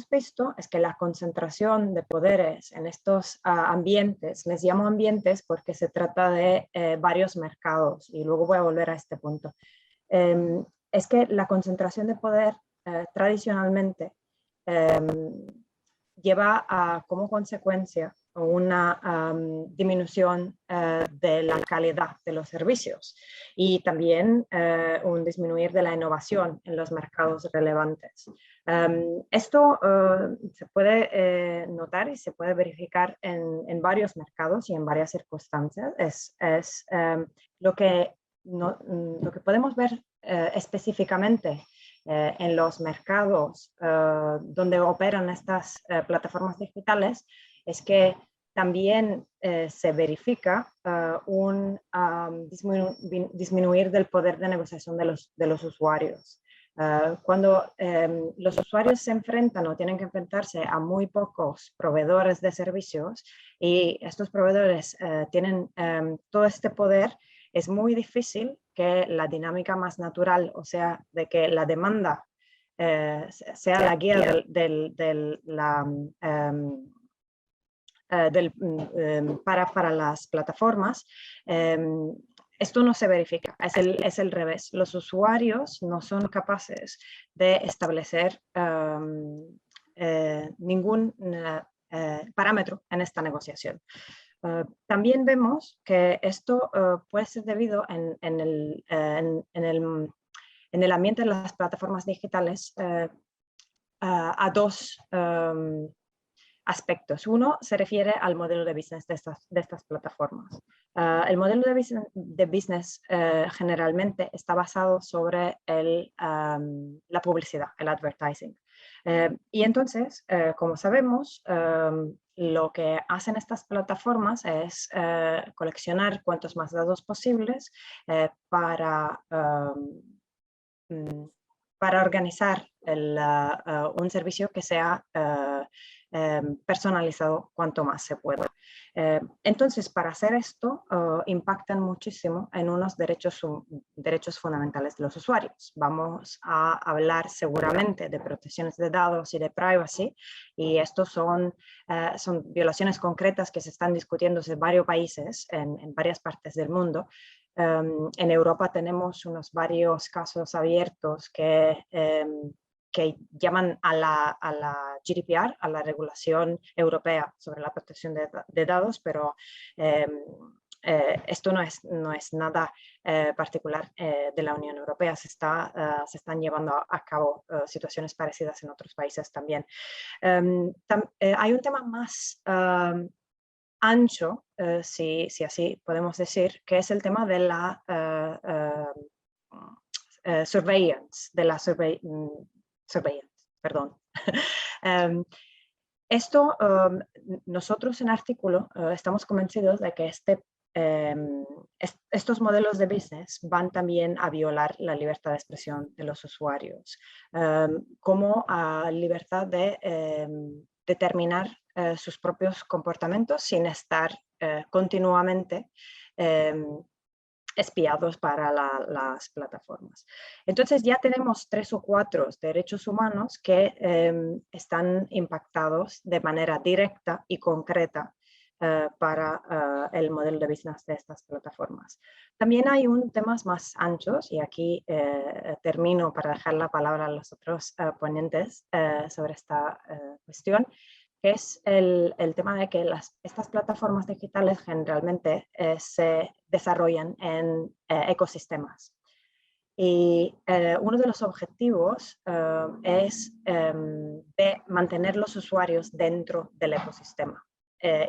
hemos visto es que la concentración de poderes en estos ambientes, les llamo ambientes porque se trata de varios mercados, y luego voy a volver a este punto, es que la concentración de poder tradicionalmente lleva como consecuencia una disminución de la calidad de los servicios y también un disminuir de la innovación en los mercados relevantes. Esto se puede notar y se puede verificar en varios mercados y en varias circunstancias. Es lo que podemos ver específicamente en los mercados donde operan estas plataformas digitales es que también se verifica un disminuir del poder de negociación de los usuarios. Cuando los usuarios se enfrentan o tienen que enfrentarse a muy pocos proveedores de servicios y estos proveedores tienen todo este poder, es muy difícil que la dinámica más natural, o sea, de que la demanda sea la guía para las plataformas. Esto no se verifica, es el revés. Los usuarios no son capaces de establecer ningún parámetro en esta negociación. También vemos que esto puede ser debido en el ambiente de las plataformas digitales a dos aspectos. Uno se refiere al modelo de business de estas plataformas. El modelo de business generalmente está basado sobre la publicidad, el advertising. Y entonces, como sabemos, lo que hacen estas plataformas es coleccionar cuantos más datos posibles para organizar un servicio que sea personalizado cuanto más se pueda. Entonces, para hacer esto, impactan muchísimo en unos derechos fundamentales de los usuarios. Vamos a hablar seguramente de protecciones de datos y de privacy, y estos son violaciones concretas que se están discutiendo en varios países, en varias partes del mundo. En Europa tenemos varios casos abiertos que llaman a la GDPR, a la regulación europea sobre la protección de datos, pero esto no es nada particular de la Unión Europea. Se están llevando a cabo situaciones parecidas en otros países también. Hay un tema más ancho, si así podemos decir, que es el tema de la surveillance, surveillance, perdón. Nosotros en Artículo estamos convencidos de que estos modelos de business van también a violar la libertad de expresión de los usuarios, como a libertad de determinar sus propios comportamientos sin estar continuamente espiados para las plataformas. Entonces ya tenemos 3 o 4 derechos humanos que están impactados de manera directa y concreta para el modelo de business de estas plataformas. También hay temas más anchos, y aquí termino para dejar la palabra a los otros ponentes sobre esta cuestión, que es el tema de que estas plataformas digitales generalmente se desarrollan en ecosistemas. Y uno de los objetivos es de mantener los usuarios dentro del ecosistema.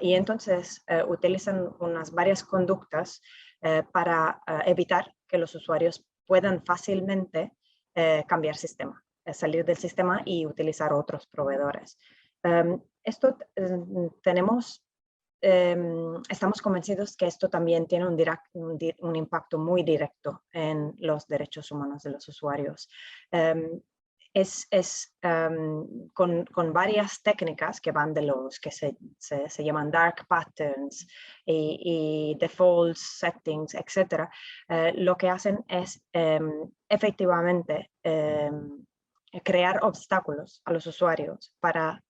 Y entonces utilizan varias conductas para evitar que los usuarios puedan fácilmente cambiar sistema, salir del sistema y utilizar otros proveedores. Estamos convencidos que esto también tiene un impacto muy directo en los derechos humanos de los usuarios. Con varias técnicas que van de los que se llaman dark patterns y default settings, etc. Lo que hacen es efectivamente crear obstáculos a los usuarios para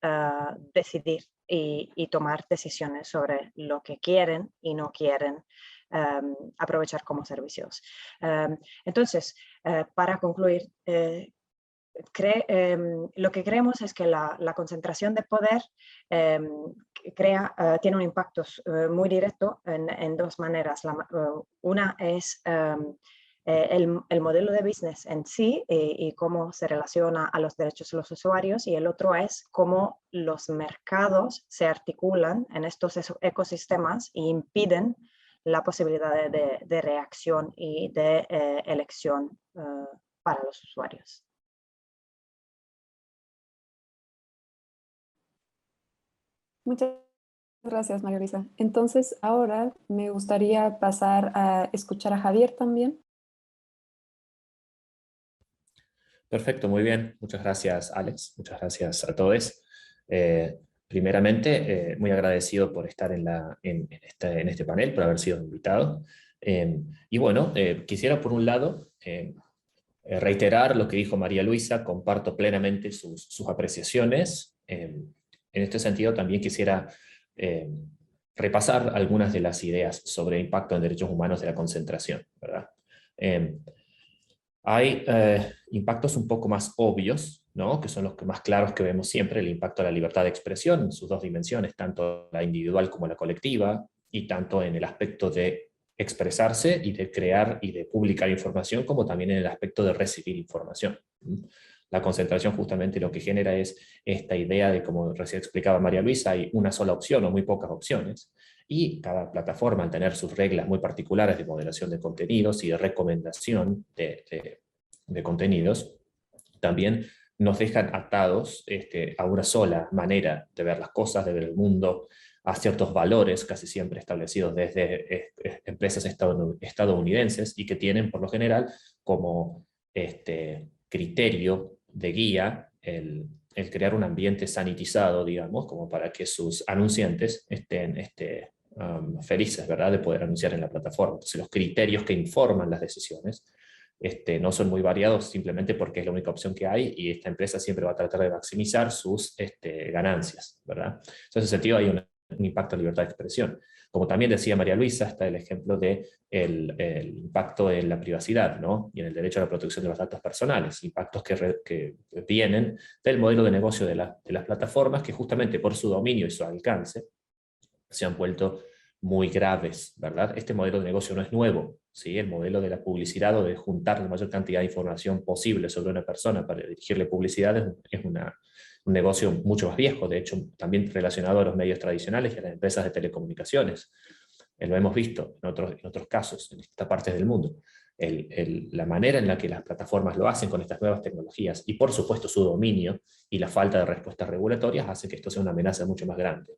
decidir y tomar decisiones sobre lo que quieren y no quieren aprovechar como servicios. Entonces, para concluir, lo que creemos es que la concentración de poder tiene un impacto muy directo en dos maneras. Una es el modelo de business en sí y cómo se relaciona a los derechos de los usuarios, y el otro es cómo los mercados se articulan en estos ecosistemas y impiden la posibilidad de reacción y de elección para los usuarios. Muchas gracias, María Luisa. Entonces, ahora me gustaría pasar a escuchar a Javier también. Perfecto, muy bien. Muchas gracias, Alex. Muchas gracias a todos. Primeramente, muy agradecido por estar en este panel, por haber sido invitado. Y bueno, quisiera por un lado reiterar lo que dijo María Luisa, comparto plenamente sus apreciaciones. En este sentido, también quisiera repasar algunas de las ideas sobre impacto en derechos humanos de la concentración, ¿verdad? Hay impactos un poco más obvios, ¿no? Que son los que más claros que vemos siempre: el impacto a la libertad de expresión en sus dos dimensiones, tanto la individual como la colectiva, y tanto en el aspecto de expresarse y de crear y de publicar información, como también en el aspecto de recibir información. La concentración justamente lo que genera es esta idea de, como recién explicaba María Luisa, hay una sola opción o muy pocas opciones, y cada plataforma, al tener sus reglas muy particulares de moderación de contenidos y de recomendación de contenidos, también nos dejan atados a una sola manera de ver las cosas, de ver el mundo, a ciertos valores casi siempre establecidos desde empresas estadounidenses, y que tienen por lo general como criterio de guía el crear un ambiente sanitizado, digamos, como para que sus anunciantes estén felices, ¿verdad?, de poder anunciar en la plataforma. Entonces, los criterios que informan las decisiones no son muy variados, simplemente porque es la única opción que hay, y esta empresa siempre va a tratar de maximizar sus ganancias, ¿verdad? Entonces, en ese sentido hay un impacto en libertad de expresión. Como también decía María Luisa, está el ejemplo de el impacto en la privacidad, ¿no? Y en el derecho a la protección de los datos personales, impactos que vienen del modelo de negocio de las plataformas, que justamente por su dominio y su alcance se han vuelto muy graves, ¿verdad? Este modelo de negocio no es nuevo, ¿sí? El modelo de la publicidad, o de juntar la mayor cantidad de información posible sobre una persona para dirigirle publicidad, es un negocio mucho más viejo, de hecho también relacionado a los medios tradicionales y a las empresas de telecomunicaciones. Lo hemos visto en otros casos, en distintas partes del mundo. La manera en la que las plataformas lo hacen con estas nuevas tecnologías, y por supuesto su dominio y la falta de respuestas regulatorias, hace que esto sea una amenaza mucho más grande.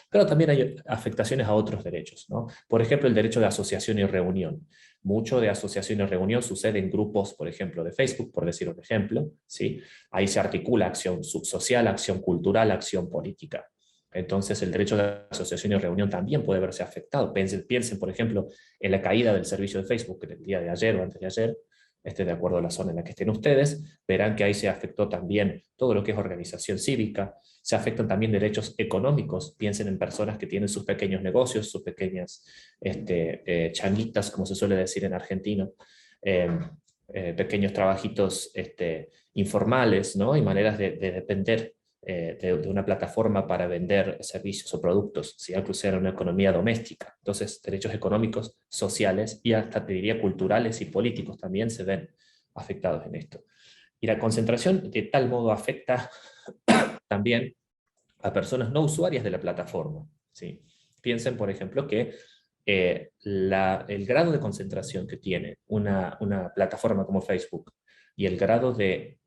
Pero también hay afectaciones a otros derechos, ¿no? Por ejemplo, el derecho de asociación y reunión. Mucho de asociación y reunión sucede en grupos, por ejemplo, de Facebook, por decir un ejemplo, ¿sí? Ahí se articula acción subsocial, acción cultural, acción política. Entonces, el derecho de asociación y reunión también puede verse afectado. Piensen, por ejemplo, en la caída del servicio de Facebook el día de ayer o antes de ayer, de acuerdo a la zona en la que estén ustedes, verán que ahí se afectó también todo lo que es organización cívica, se afectan también derechos económicos. Piensen en personas que tienen sus pequeños negocios, sus pequeñas changuitas, como se suele decir en argentino, pequeños trabajitos informales, ¿no? Y maneras de depender de una plataforma para vender servicios o productos, si incluso era una economía doméstica. Entonces, derechos económicos, sociales y hasta te diría culturales y políticos también se ven afectados en esto. Y la concentración de tal modo afecta también a personas no usuarias de la plataforma, ¿sí? Piensen, por ejemplo, que el grado de concentración que tiene una plataforma como Facebook, y el grado de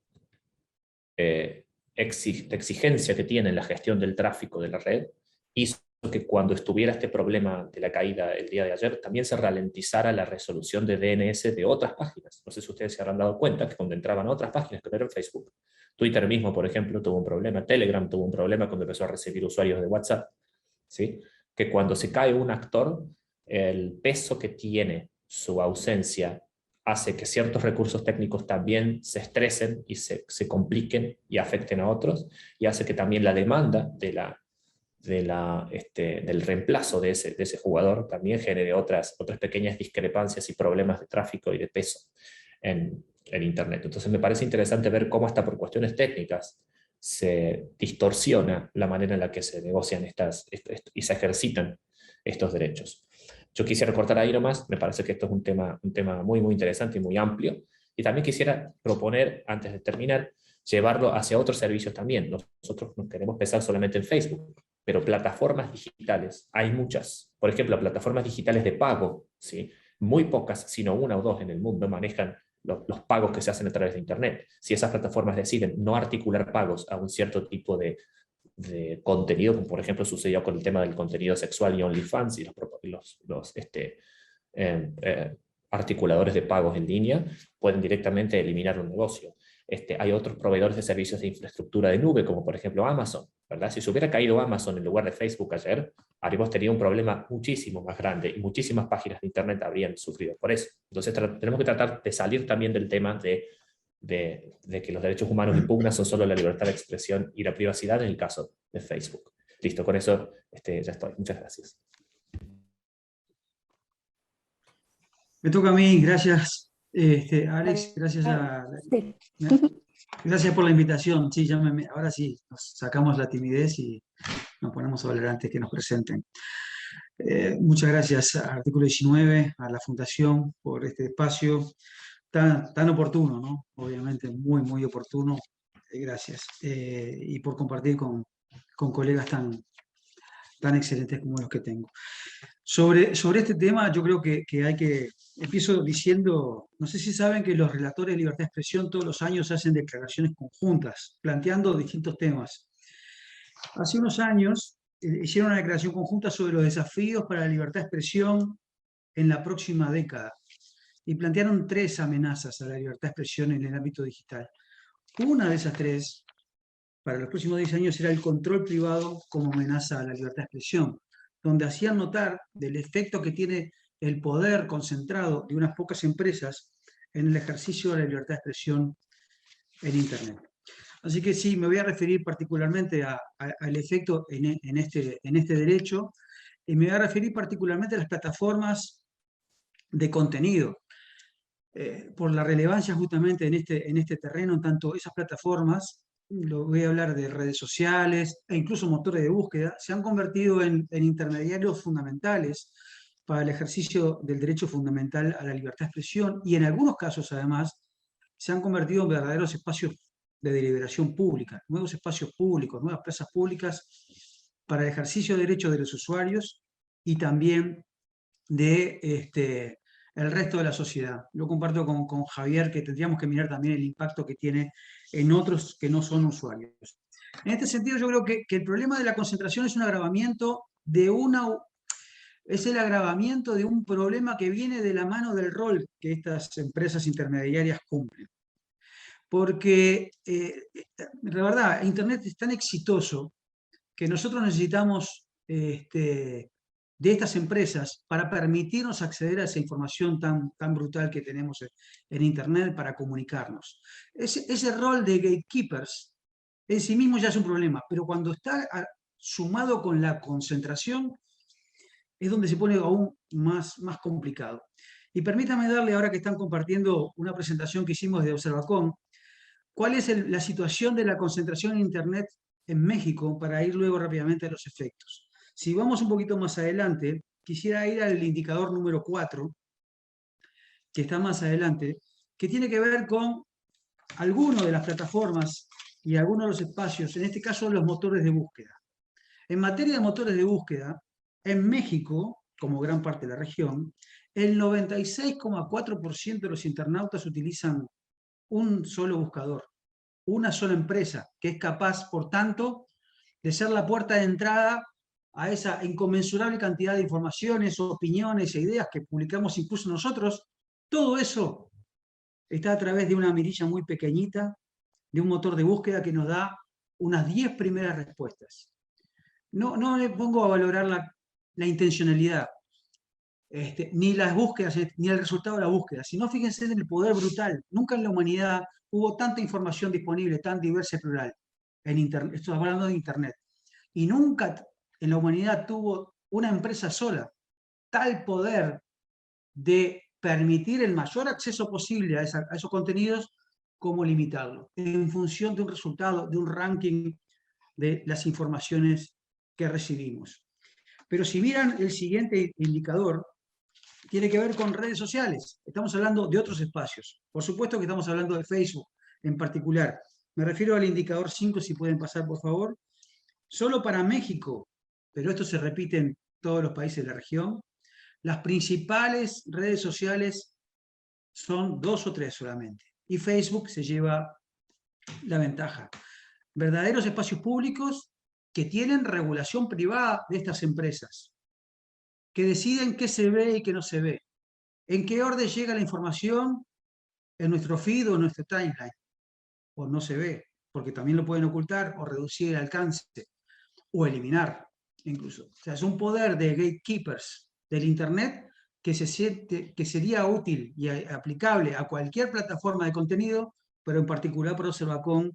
exigencia que tiene en la gestión del tráfico de la red, hizo que cuando estuviera este problema de la caída el día de ayer, también se ralentizara la resolución de DNS de otras páginas. No sé si ustedes se habrán dado cuenta que cuando entraban a otras páginas que no eran Facebook, Twitter mismo, por ejemplo, tuvo un problema, Telegram tuvo un problema cuando empezó a recibir usuarios de WhatsApp, ¿sí? Que cuando se cae un actor, el peso que tiene su ausencia hace que ciertos recursos técnicos también se estresen y se compliquen y afecten a otros, y hace que también la demanda del reemplazo de ese jugador también genere otras pequeñas discrepancias y problemas de tráfico y de peso en Internet. Entonces me parece interesante ver cómo hasta por cuestiones técnicas se distorsiona la manera en la que se negocian y se ejercitan estos derechos. Yo quisiera cortar ahí nomás, me parece que esto es un tema muy, muy interesante y muy amplio, y también quisiera proponer, antes de terminar, llevarlo hacia otros servicios también. Nosotros no queremos pensar solamente en Facebook, pero plataformas digitales, hay muchas. Por ejemplo, plataformas digitales de pago, ¿sí? Muy pocas, sino una o dos en el mundo, manejan los pagos que se hacen a través de Internet. Si esas plataformas deciden no articular pagos a un cierto tipo de contenido, como por ejemplo sucedió con el tema del contenido sexual y OnlyFans y los articuladores de pagos en línea, pueden directamente eliminar un negocio. Hay otros proveedores de servicios de infraestructura de nube, como por ejemplo Amazon, ¿verdad? Si se hubiera caído Amazon en lugar de Facebook ayer, habríamos tenido un problema muchísimo más grande y muchísimas páginas de Internet habrían sufrido por eso. Entonces tenemos que tratar de salir también del tema de que los derechos humanos impugnan son solo la libertad de expresión y la privacidad en el caso de Facebook. Listo, con eso ya estoy. Muchas gracias. Me toca a mí, gracias, Alex, Sí. gracias por la invitación. Sí, ahora sí, nos sacamos la timidez y nos ponemos a hablar antes que nos presenten. Muchas gracias a Artículo 19, a la Fundación por este espacio tan oportuno, ¿no? Obviamente muy, muy oportuno. Gracias. Y por compartir con colegas tan excelentes como los que tengo. Sobre este tema, yo creo que empiezo diciendo, no sé si saben que los relatores de libertad de expresión todos los años hacen declaraciones conjuntas, planteando distintos temas. Hace unos años hicieron una declaración conjunta sobre los desafíos para la libertad de expresión en la próxima década y plantearon 3 amenazas a la libertad de expresión en el ámbito digital. Una de esas 3, para los próximos 10 años, era el control privado como amenaza a la libertad de expresión, donde hacían notar del efecto que tiene el poder concentrado de unas pocas empresas en el ejercicio de la libertad de expresión en Internet. Así que sí, me voy a referir particularmente al efecto en este derecho, y me voy a referir particularmente a las plataformas de contenido, por la relevancia justamente en este terreno, en tanto esas plataformas, lo voy a hablar de redes sociales e incluso motores de búsqueda, se han convertido en intermediarios fundamentales para el ejercicio del derecho fundamental a la libertad de expresión, y en algunos casos además se han convertido en verdaderos espacios de deliberación pública, nuevos espacios públicos, nuevas plazas públicas para el ejercicio de derechos de los usuarios y también de el resto de la sociedad. Lo comparto con Javier, que tendríamos que mirar también el impacto que tiene en otros que no son usuarios. En este sentido, yo creo que el problema de la concentración es un agravamiento es el agravamiento de un problema que viene de la mano del rol que estas empresas intermediarias cumplen. Porque, la verdad, Internet es tan exitoso que nosotros necesitamos de estas empresas para permitirnos acceder a esa información tan brutal que tenemos en Internet para comunicarnos. Ese rol de gatekeepers en sí mismo ya es un problema, pero cuando está sumado con la concentración es donde se pone aún más complicado. Y permítame darle, ahora que están compartiendo una presentación que hicimos de Observacom, cuál es la situación de la concentración en Internet en México, para ir luego rápidamente a los efectos. Si vamos un poquito más adelante, quisiera ir al indicador número 4, que está más adelante, que tiene que ver con algunas de las plataformas y algunos de los espacios, en este caso los motores de búsqueda. En materia de motores de búsqueda, en México, como gran parte de la región, el 96,4% de los internautas utilizan un solo buscador, una sola empresa, que es capaz, por tanto, de ser la puerta de entrada a esa inconmensurable cantidad de informaciones, opiniones e ideas que publicamos incluso nosotros. Todo eso está a través de una mirilla muy pequeñita, de un motor de búsqueda que nos da unas 10 primeras respuestas. No me pongo a valorar la intencionalidad. ni las búsquedas, ni el resultado de la búsqueda, sino fíjense en el poder brutal. Nunca en la humanidad hubo tanta información disponible, tan diversa y plural en Internet. Estoy hablando de Internet. Y nunca en la humanidad tuvo una empresa sola tal poder de permitir el mayor acceso posible a esos contenidos como limitarlo, en función de un resultado, de un ranking de las informaciones que recibimos. Pero si miran el siguiente indicador, tiene que ver con redes sociales. Estamos hablando de otros espacios. Por supuesto que estamos hablando de Facebook en particular. Me refiero al indicador 5, si pueden pasar, por favor. Solo para México, pero esto se repite en todos los países de la región, las principales redes sociales son 2 o 3 solamente. Y Facebook se lleva la ventaja. Verdaderos espacios públicos que tienen regulación privada de estas empresas, que deciden qué se ve y qué no se ve, en qué orden llega la información en nuestro feed o en nuestro timeline, o no se ve, porque también lo pueden ocultar o reducir el alcance, o eliminar incluso. O sea, es un poder de gatekeepers del Internet que sería útil y aplicable a cualquier plataforma de contenido, pero en particular para Observacom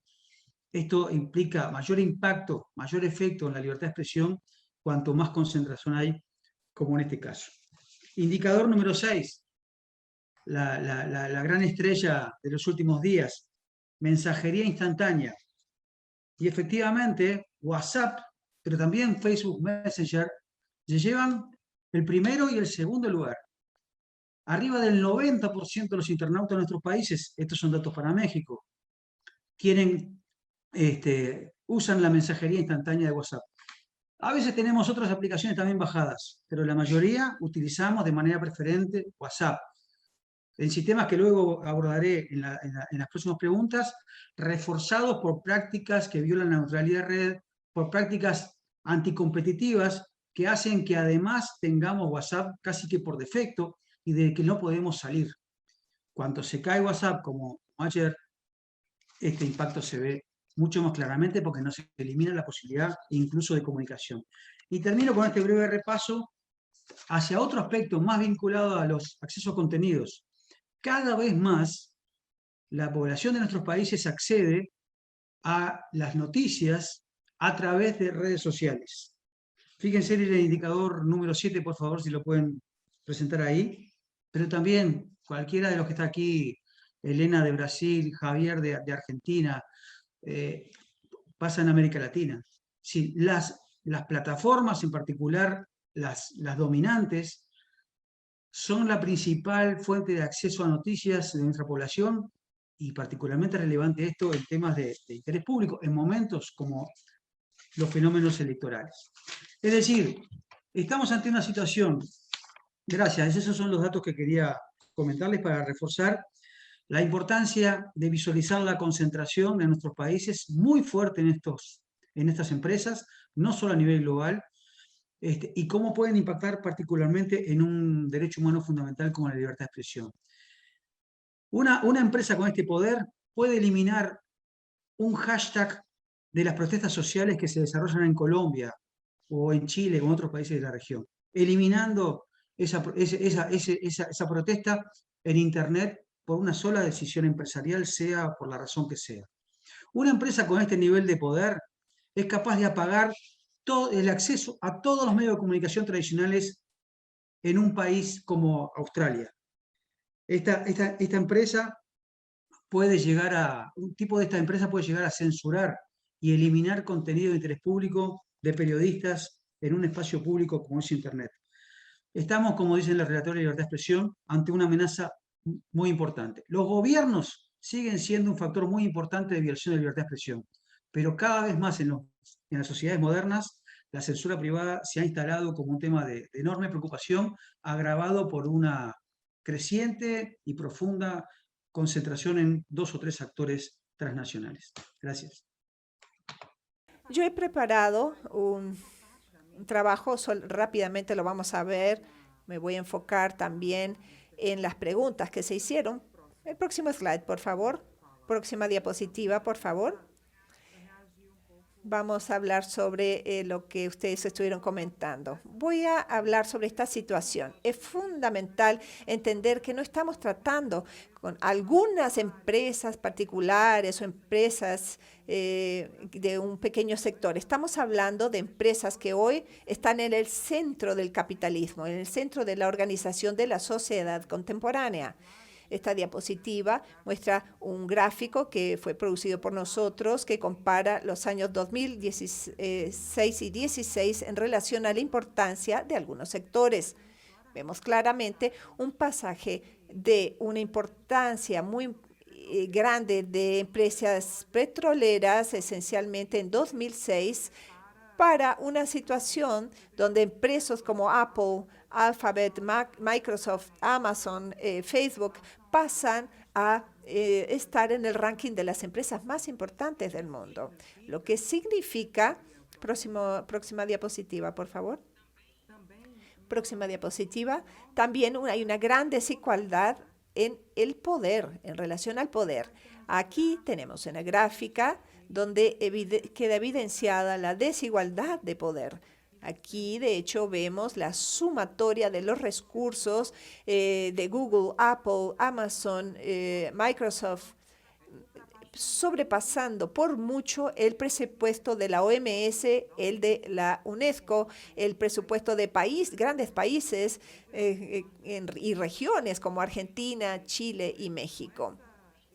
esto implica mayor impacto, mayor efecto en la libertad de expresión, cuanto más concentración hay, como en este caso. Indicador número 6, la gran estrella de los últimos días, mensajería instantánea. Y efectivamente, WhatsApp, pero también Facebook Messenger, se llevan el primero y el segundo lugar. Arriba del 90% de los internautas de nuestros países, estos son datos para México, usan la mensajería instantánea de WhatsApp. A veces tenemos otras aplicaciones también bajadas, pero la mayoría utilizamos de manera preferente WhatsApp. En sistemas que luego abordaré en las próximas preguntas, reforzados por prácticas que violan la neutralidad de red, por prácticas anticompetitivas que hacen que además tengamos WhatsApp casi que por defecto y de que no podemos salir. Cuando se cae WhatsApp, como ayer, este impacto se ve mucho más claramente porque no se elimina la posibilidad incluso de comunicación. Y termino con este breve repaso hacia otro aspecto más vinculado a los accesos a contenidos. Cada vez más la población de nuestros países accede a las noticias a través de redes sociales. Fíjense en el indicador número 7, por favor, si lo pueden presentar ahí. Pero también cualquiera de los que está aquí, Elena de Brasil, Javier de Argentina, pasa en América Latina. Sí, las plataformas, en particular las dominantes, son la principal fuente de acceso a noticias de nuestra población y particularmente relevante esto en temas de interés público, en momentos como los fenómenos electorales. Es decir, estamos ante una situación, gracias, esos son los datos que quería comentarles para reforzar la importancia de visualizar la concentración de nuestros países muy fuerte en estas empresas, no solo a nivel global, y cómo pueden impactar particularmente en un derecho humano fundamental como la libertad de expresión. Una empresa con este poder puede eliminar un hashtag de las protestas sociales que se desarrollan en Colombia o en Chile o en otros países de la región, eliminando esa protesta en Internet por una sola decisión empresarial, sea por la razón que sea. Una empresa con este nivel de poder es capaz de apagar todo el acceso a todos los medios de comunicación tradicionales en un país como Australia. Esta empresa puede llegar a, un tipo de esta empresa puede llegar a censurar y eliminar contenido de interés público de periodistas en un espacio público como es Internet. Estamos, como dicen los relatores de libertad de expresión, ante una amenaza muy importante. Los gobiernos siguen siendo un factor muy importante de violación de libertad de expresión, pero cada vez más en las sociedades modernas la censura privada se ha instalado como un tema de enorme preocupación, agravado por una creciente y profunda concentración en 2 o 3 actores transnacionales. Gracias. Yo he preparado un trabajo, rápidamente lo vamos a ver. Me voy a enfocar también en las preguntas que se hicieron. El próximo slide, por favor. Próxima diapositiva, por favor. vamos a hablar sobre lo que ustedes estuvieron comentando. Voy a hablar sobre esta situación. Es fundamental entender que no estamos tratando con algunas empresas particulares o empresas de un pequeño sector. Estamos hablando de empresas que hoy están en el centro del capitalismo, en el centro de la organización de la sociedad contemporánea. Esta diapositiva muestra un gráfico que fue producido por nosotros que compara los años 2016 y 2016 en relación a la importancia de algunos sectores. Vemos claramente un pasaje de una importancia muy grande de empresas petroleras, esencialmente en 2006, para una situación donde empresas como Apple, Alphabet, Microsoft, Amazon, Facebook pasan a estar en el ranking de las empresas más importantes del mundo. Lo que significa, próxima diapositiva, por favor. Próxima diapositiva. También hay una gran desigualdad en el poder, en relación al poder. Aquí tenemos una gráfica donde queda evidenciada la desigualdad de poder. Aquí, de hecho, vemos la sumatoria de los recursos de Google, Apple, Amazon, Microsoft, sobrepasando por mucho el presupuesto de la OMS, el de la UNESCO, el presupuesto de grandes países y regiones como Argentina, Chile y México.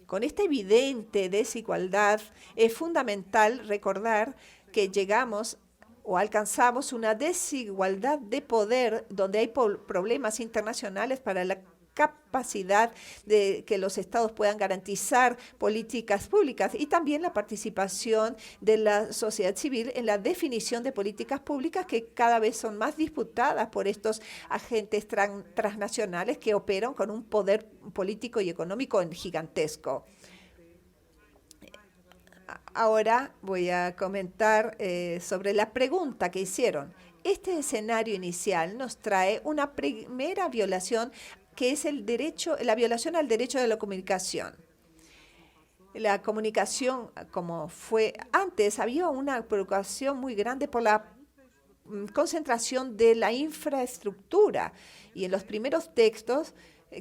Con esta evidente desigualdad, es fundamental recordar que llegamos o alcanzamos una desigualdad de poder donde hay problemas internacionales para la capacidad de que los estados puedan garantizar políticas públicas y también la participación de la sociedad civil en la definición de políticas públicas que cada vez son más disputadas por estos agentes transnacionales que operan con un poder político y económico gigantesco. Ahora voy a comentar sobre la pregunta que hicieron. Este escenario inicial nos trae una primera violación que es la violación al derecho de la comunicación. La comunicación, como fue antes, había una preocupación muy grande por la concentración de la infraestructura. Y en los primeros textos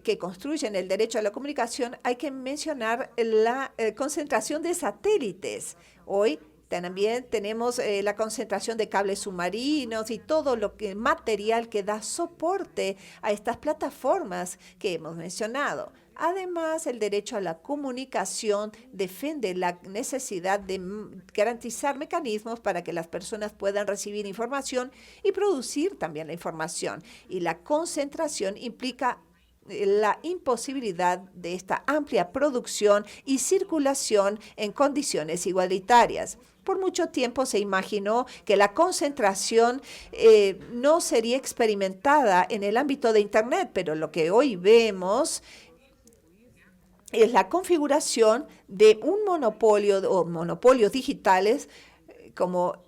que construyen el derecho a la comunicación hay que mencionar la concentración de satélites. Hoy también tenemos la concentración de cables submarinos y todo material que da soporte a estas plataformas que hemos mencionado. Además, el derecho a la comunicación defiende la necesidad de garantizar mecanismos para que las personas puedan recibir información y producir también la información. Y la concentración implica la imposibilidad de esta amplia producción y circulación en condiciones igualitarias. Por mucho tiempo se imaginó que la concentración no sería experimentada en el ámbito de Internet, pero lo que hoy vemos es la configuración de un monopolio o monopolios digitales como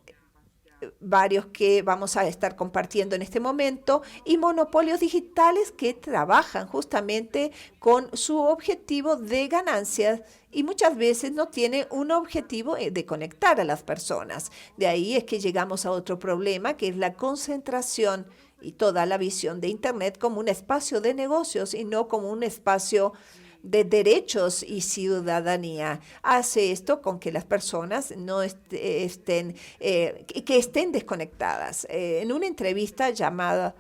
varios que vamos a estar compartiendo en este momento, y monopolios digitales que trabajan justamente con su objetivo de ganancias y muchas veces no tiene un objetivo de conectar a las personas. De ahí es que llegamos a otro problema, que es la concentración y toda la visión de Internet como un espacio de negocios y no como un espacio de derechos y ciudadanía. Hace esto con que las personas no estén desconectadas. En una entrevista llamada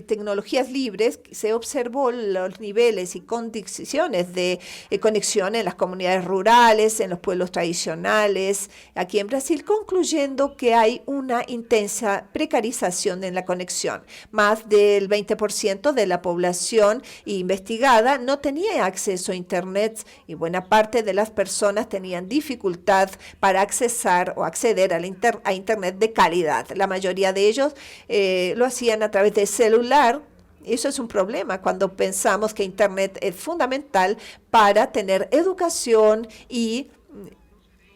Tecnologías Libres, se observó los niveles y condiciones de conexión en las comunidades rurales, en los pueblos tradicionales, aquí en Brasil, concluyendo que hay una intensa precarización en la conexión. Más del 20% de la población investigada no tenía acceso a Internet y buena parte de las personas tenían dificultad para acceder a Internet de calidad. La mayoría de ellos lo hacían a través de celular. Eso es un problema cuando pensamos que Internet es fundamental para tener educación y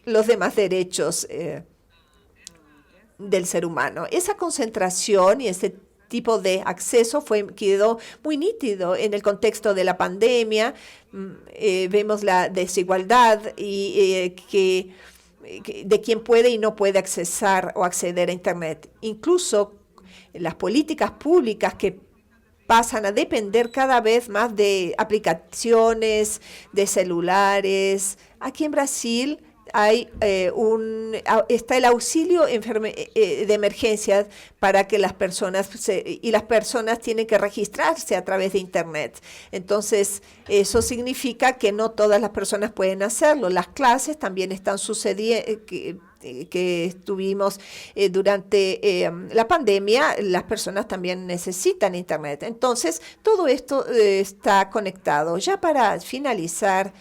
los demás derechos del ser humano. Esa concentración y ese tipo de acceso quedó muy nítido en el contexto de la pandemia. Vemos la desigualdad y que de quién puede y no puede accesar o acceder a Internet. Incluso las políticas públicas que pasan a depender cada vez más de aplicaciones, de celulares. Aquí en Brasil está el auxilio de emergencias para que las personas las personas tienen que registrarse a través de Internet. Entonces, eso significa que no todas las personas pueden hacerlo. Las clases también están sucediendo, que estuvimos durante la pandemia, las personas también necesitan Internet. Entonces, todo esto está conectado. Ya para finalizar,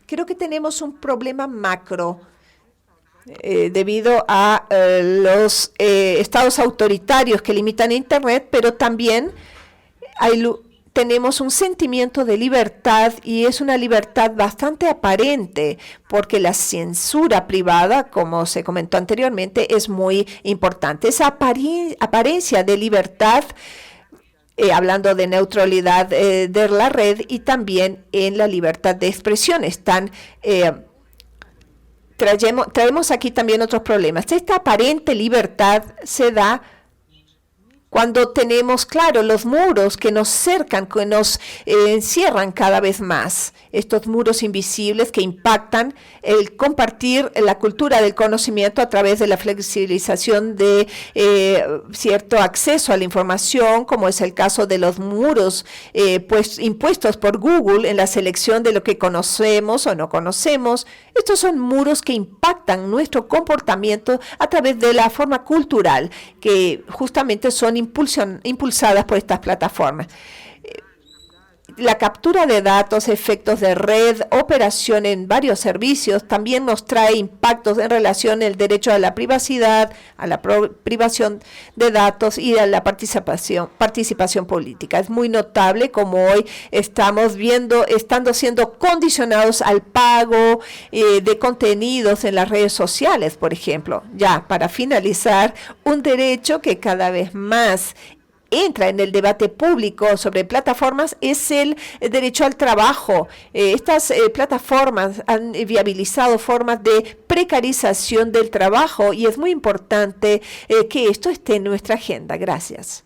creo que tenemos un problema macro debido a los estados autoritarios que limitan Internet, pero también tenemos un sentimiento de libertad y es una libertad bastante aparente porque la censura privada, como se comentó anteriormente, es muy importante. Esa apariencia de libertad, hablando de neutralidad de la red y también en la libertad de expresión, traemos aquí también otros problemas. Esta aparente libertad se da cuando tenemos, claro, los muros que nos cercan, que nos encierran cada vez más. Estos muros invisibles que impactan el compartir la cultura del conocimiento a través de la flexibilización de cierto acceso a la información, como es el caso de los muros impuestos por Google en la selección de lo que conocemos o no conocemos. Estos son muros que impactan nuestro comportamiento a través de la forma cultural, que justamente son impulsadas por estas plataformas. La captura de datos, efectos de red, operación en varios servicios, también nos trae impactos en relación al derecho a la privacidad, a la privación de datos y a la participación política. Es muy notable como hoy estamos estando siendo condicionados al pago de contenidos en las redes sociales, por ejemplo. Ya, para finalizar, un derecho que cada vez más entra en el debate público sobre plataformas es el derecho al trabajo. Estas plataformas han viabilizado formas de precarización del trabajo y es muy importante que esto esté en nuestra agenda. Gracias.